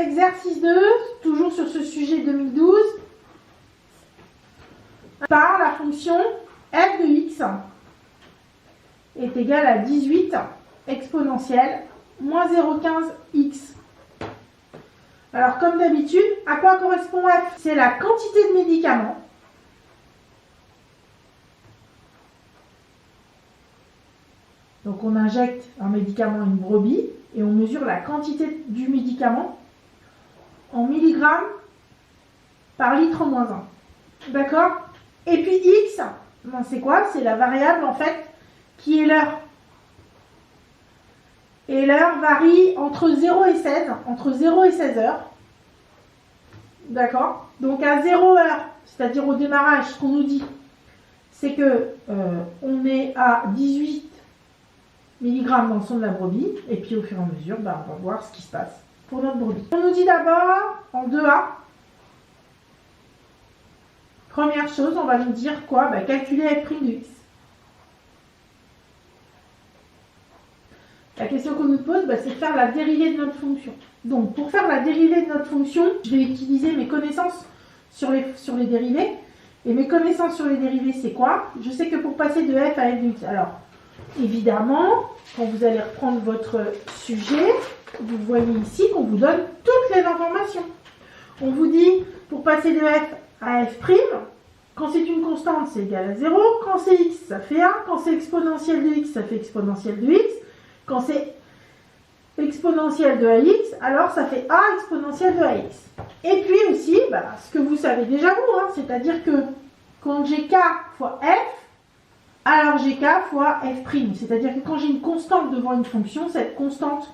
Exercice 2, toujours sur ce sujet 2012, par la fonction f de x est égale à 18 exponentielle moins 0,15x. Alors comme d'habitude, à quoi correspond f? C'est la quantité de médicaments donc on injecte un médicament à une brebis et on mesure la quantité du médicament en milligrammes par litre moins 1. D'accord? Et puis x, ben c'est quoi? C'est la variable en fait qui est l'heure. Et l'heure varie entre 0 et 16, entre 0 et 16 heures. D'accord? Donc à 0 heure, c'est-à-dire au démarrage, ce qu'on nous dit, c'est que on est à 18 mg dans le sang de la brebis, et puis au fur et à mesure, ben, on va voir ce qui se passe pour notre brebis. On nous dit d'abord, en 2A, première chose, on va nous dire quoi? Ben, calculer f' de x. La question qu'on nous pose, ben, c'est de faire la dérivée de notre fonction. Donc, pour faire la dérivée de notre fonction, je vais utiliser mes connaissances sur les dérivés. Et mes connaissances sur les dérivés, c'est quoi? Je sais que pour passer de f à f de x, alors, évidemment, quand vous allez reprendre votre sujet, vous voyez ici qu'on vous donne toutes les informations. On vous dit, pour passer de f à f', quand c'est une constante, c'est égal à 0. Quand c'est x, ça fait 1. Quand c'est exponentielle de x, ça fait exponentielle de x. Quand c'est exponentielle de ax, alors ça fait a exponentielle de ax. Et puis aussi, bah, ce que vous savez déjà vous, hein, c'est-à-dire que quand j'ai k fois f, alors j'ai k fois f'. C'est-à-dire que quand j'ai une constante devant une fonction, cette constante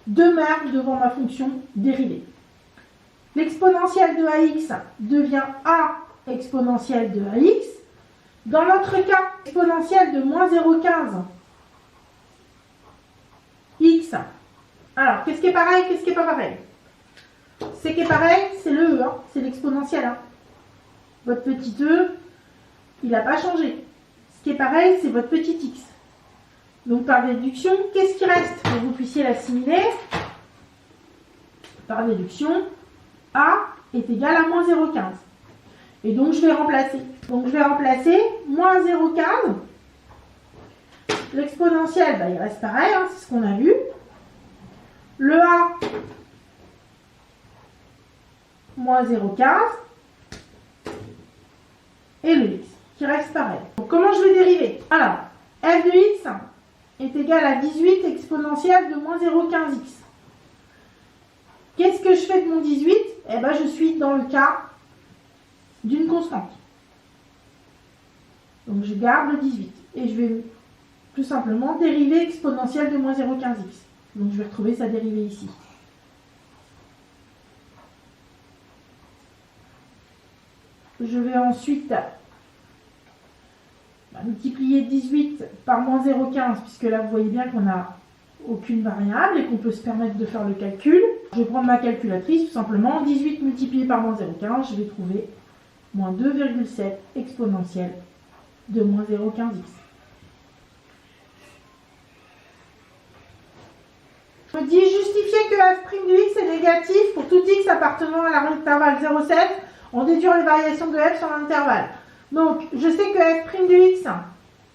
demeure devant ma fonction dérivée. L'exponentielle de ax devient a exponentielle de ax. Dans notre cas, exponentielle de moins 0,15 x. Alors, qu'est-ce qui est pareil, qu'est-ce qui n'est pas pareil? Ce qui est pareil, c'est le e, hein, c'est l'exponentielle. Hein. Votre petit e, il n'a pas changé. Ce qui est pareil, c'est votre petit x. Donc, par déduction, qu'est-ce qui reste? Pour que vous puissiez l'assimiler, par déduction, a est égal à moins 0,15. Et donc, je vais remplacer. Donc, je vais remplacer moins 0,15. L'exponentielle, bah, il reste pareil, hein, c'est ce qu'on a vu. Le a, moins 0,15. Et le x, qui reste pareil. Donc, comment je vais dériver? Alors, f de x est égal à 18 exponentielle de moins 0,15x. Qu'est-ce que je fais de mon 18? Eh bien, je suis dans le cas d'une constante. Donc, je garde le 18. Et je vais tout simplement dériver exponentielle de moins 0,15x. Donc, je vais retrouver sa dérivée ici. Je vais ensuite multiplier 18 par moins 0,15, puisque là, vous voyez bien qu'on n'a aucune variable et qu'on peut se permettre de faire le calcul. Je vais prendre ma calculatrice, tout simplement. 18 multiplié par moins 0,15, je vais trouver moins 2,7 exponentielle de moins 0,15x. Je me dis justifier que f' de x est négatif pour tout x appartenant à l'intervalle 0,7 en déduire les variations de f sur l'intervalle. Donc, je sais que f' de x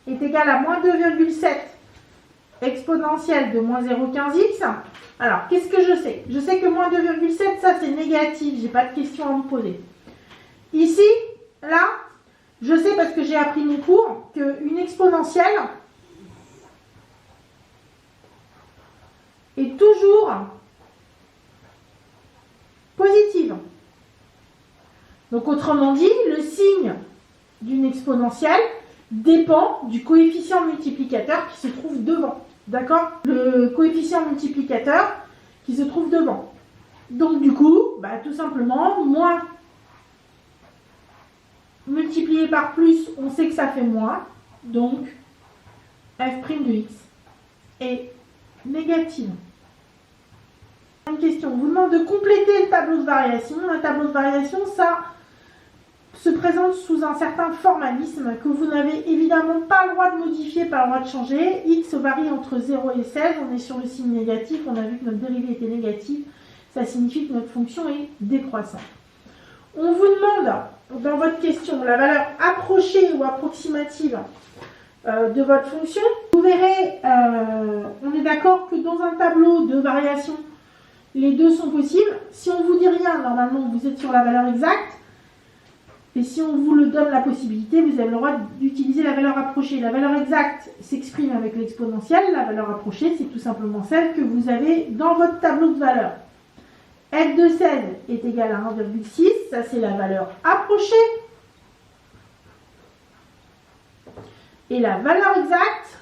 est égal à moins 2,7 exponentielle de moins 0,15x. Alors, qu'est-ce que je sais? Je sais que moins 2,7, ça c'est négatif, j'ai pas de question à me poser. Ici, là, je sais parce que j'ai appris mon cours qu'une exponentielle est toujours positive. Donc, autrement dit, le signe d'une exponentielle dépend du coefficient multiplicateur qui se trouve devant. D'accord? Le coefficient multiplicateur qui se trouve devant. Donc, du coup, bah, tout simplement, moins multiplié par plus, on sait que ça fait moins. Donc, f' de x est négative. Une question, on vous demande de compléter le tableau de variation. Un tableau de variation, ça se présente sous un certain formalisme que vous n'avez évidemment pas le droit de modifier, pas le droit de changer. X varie entre 0 et 16, on est sur le signe négatif, on a vu que notre dérivée était négative. ça signifie que notre fonction est décroissante. On vous demande dans votre question la valeur approchée ou approximative de votre fonction. Vous verrez, on est d'accord que dans un tableau de variation, les deux sont possibles. Si on ne vous dit rien, normalement vous êtes sur la valeur exacte. Et si on vous le donne la possibilité, vous avez le droit d'utiliser la valeur approchée. La valeur exacte s'exprime avec l'exponentielle. La valeur approchée, c'est tout simplement celle que vous avez dans votre tableau de valeurs. F de 16 est égal à 1,6. Ça, c'est la valeur approchée. Et la valeur exacte,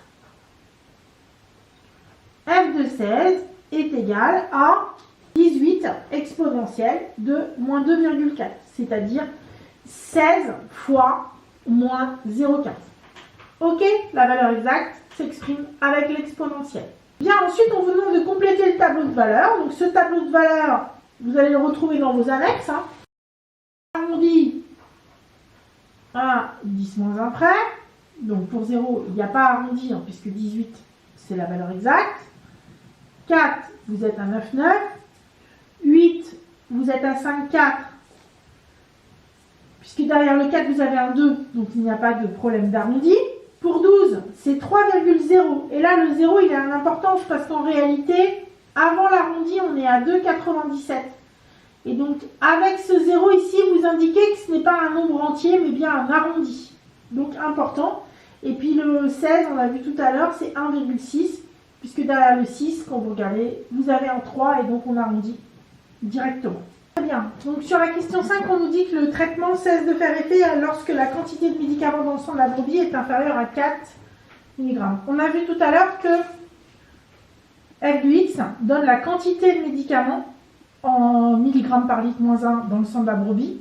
F de 16 est égal à 18 exponentielle de moins 2,4. C'est-à-dire 16 fois moins 0,15. Ok, la valeur exacte s'exprime avec l'exponentielle. Bien, ensuite, on vous demande de compléter le tableau de valeurs. Donc, ce tableau de valeurs, vous allez le retrouver dans vos annexes. Arrondi à 10 moins 1 près. Donc, pour 0, il n'y a pas arrondi, hein, puisque 18, c'est la valeur exacte. 4, vous êtes à 9,9. 8, vous êtes à 5,4. Puisque derrière le 4, vous avez un 2, donc il n'y a pas de problème d'arrondi. Pour 12, c'est 3,0. Et là, le 0, il a une importance parce qu'en réalité, avant l'arrondi, on est à 2,97. Et donc, avec ce 0 ici, vous indiquez que ce n'est pas un nombre entier, mais bien un arrondi. Donc, important. Et puis le 16, on l'a vu tout à l'heure, c'est 1,6. Puisque derrière le 6, quand vous regardez, vous avez un 3 et donc on arrondit directement. Très bien. Donc sur la question 5, on nous dit que le traitement cesse de faire effet lorsque la quantité de médicaments dans le sang de la brebis est inférieure à 4 mg. On a vu tout à l'heure que F de X donne la quantité de médicaments en milligrammes par litre moins 1 dans le sang de la brebis.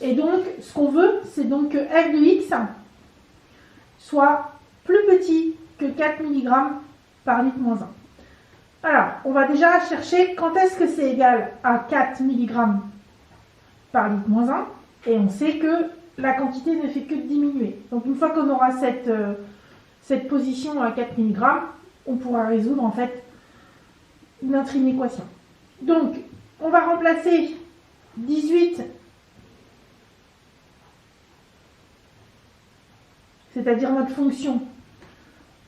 Et donc, ce qu'on veut, c'est donc que F de X soit plus petit que 4 mg par litre moins 1. Alors, on va déjà chercher quand est-ce que c'est égal à 4 mg par litre moins 1. Et on sait que la quantité ne fait que diminuer. Donc, une fois qu'on aura cette position à 4 mg, on pourra résoudre en fait notre inéquation. Donc, on va remplacer 18, c'est-à-dire notre fonction.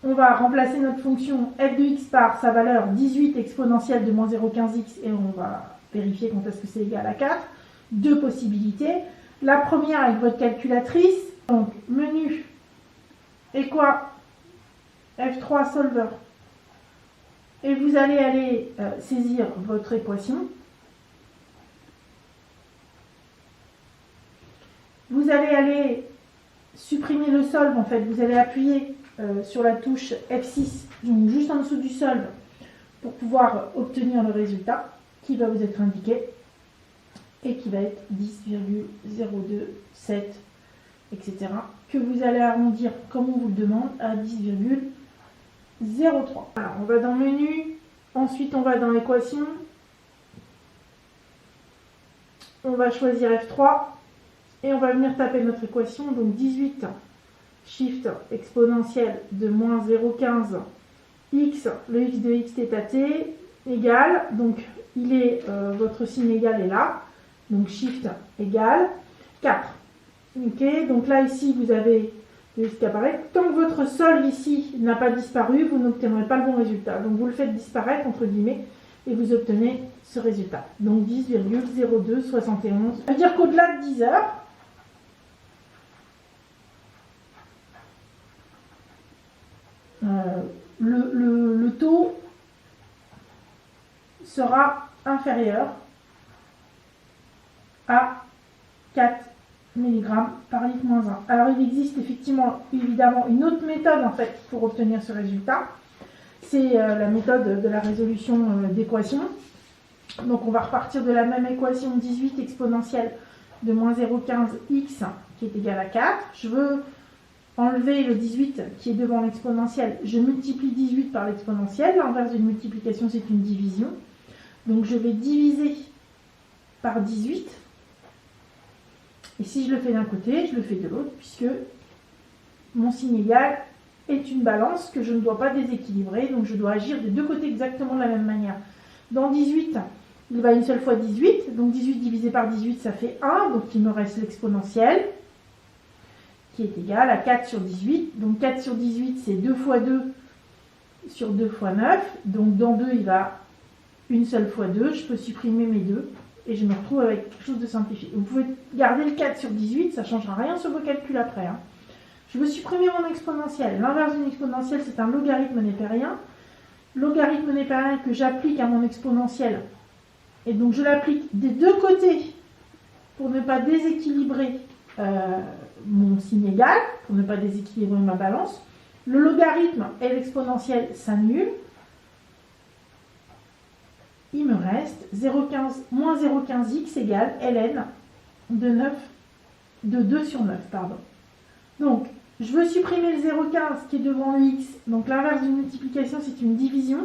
On va remplacer notre fonction f de x par sa valeur 18 exponentielle de moins 0,15x et on va vérifier quand est-ce que c'est égal à 4. Deux possibilités. La première avec votre calculatrice. Donc, menu et quoi F3 solver. Et vous allez aller saisir votre équation. Vous allez aller supprimer le solve en fait. Vous allez appuyer sur la touche F6, donc juste en dessous du solve, pour pouvoir obtenir le résultat qui va vous être indiqué et qui va être 10,027, etc. que vous allez arrondir comme on vous le demande à 10,03. Alors, on va dans menu, ensuite on va dans l'équation, on va choisir F3 et on va venir taper notre équation, donc 18 shift exponentielle de moins 0,15 x, le x de x θ t, égale, donc il est, votre signe égal est là, donc shift égale 4. Ok, donc là ici vous avez le x qui apparaît. Tant que votre solve ici n'a pas disparu, vous n'obtiendrez pas le bon résultat. Donc vous le faites disparaître entre guillemets et vous obtenez ce résultat. Donc 10,0271. Ça veut dire qu'au-delà de 10 heures, le taux sera inférieur à 4 mg par litre moins 1. Alors il existe évidemment une autre méthode en fait pour obtenir ce résultat. C'est la méthode de la résolution d'équation. Donc on va repartir de la même équation 18 exponentielle de moins 0,15 x qui est égal à 4. Je veux enlever le 18 qui est devant l'exponentielle, je multiplie 18 par l'exponentielle. L'inverse d'une multiplication, c'est une division. Donc je vais diviser par 18. Et si je le fais d'un côté, je le fais de l'autre, puisque mon signe égal est une balance que je ne dois pas déséquilibrer. Donc je dois agir des deux côtés exactement de la même manière. Dans 18, il va une seule fois 18, donc 18 divisé par 18, ça fait 1, donc il me reste l'exponentielle, qui est égal à 4 sur 18, donc 4 sur 18, c'est 2 fois 2 sur 2 fois 9, donc dans 2, il va une seule fois 2, je peux supprimer mes 2, et je me retrouve avec quelque chose de simplifié. Vous pouvez garder le 4 sur 18, ça ne changera rien sur vos calculs après. Hein. Je veux supprimer mon exponentielle. L'inverse d'une exponentielle, c'est un logarithme népérien. Logarithme népérien que j'applique à mon exponentielle. Et donc je l'applique des deux côtés pour ne pas déséquilibrer mon signe égal, pour ne pas déséquilibrer ma balance. Le logarithme et l'exponentielle s'annulent. Il me reste 0,15 moins 0,15x égale ln de 2 sur 9. Pardon. Donc, je veux supprimer le 0,15 qui est devant le x. Donc, l'inverse d'une multiplication, c'est une division.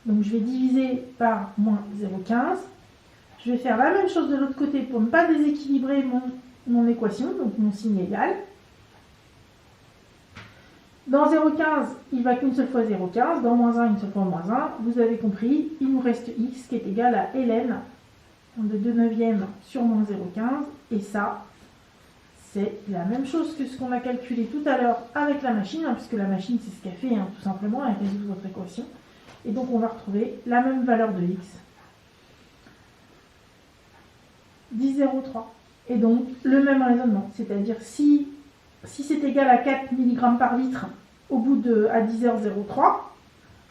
Donc, je vais diviser par moins 0,15. Je vais faire la même chose de l'autre côté pour ne pas déséquilibrer mon équation, donc mon signe égal. Dans 0,15, il ne va qu'une seule fois 0,15. Dans moins 1, une seule fois moins 1. Vous avez compris, il nous reste x qui est égal à ln de 2 neuvièmes sur moins 0,15. Et ça, c'est la même chose que ce qu'on a calculé tout à l'heure avec la machine, hein, puisque la machine, c'est ce qu'elle fait, hein, tout simplement, elle résout votre équation. Et donc, on va retrouver la même valeur de x. 10,03. Et donc, le même raisonnement. C'est-à-dire, si c'est égal à 4 mg par litre au bout à 10h03,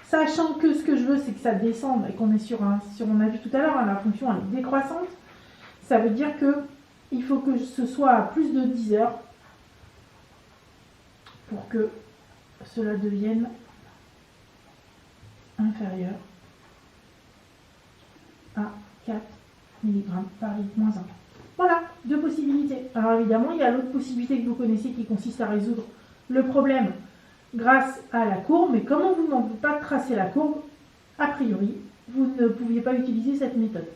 sachant que ce que je veux, c'est que ça descende et qu'on est sur on a vu tout à l'heure, hein, la fonction elle est décroissante, ça veut dire que il faut que ce soit à plus de 10 heures pour que cela devienne inférieur à 4 mg par litre moins 1. Voilà, deux possibilités. Alors évidemment, il y a l'autre possibilité que vous connaissez qui consiste à résoudre le problème grâce à la courbe, mais comme on ne vous demande pas de tracer la courbe, a priori, vous ne pouviez pas utiliser cette méthode.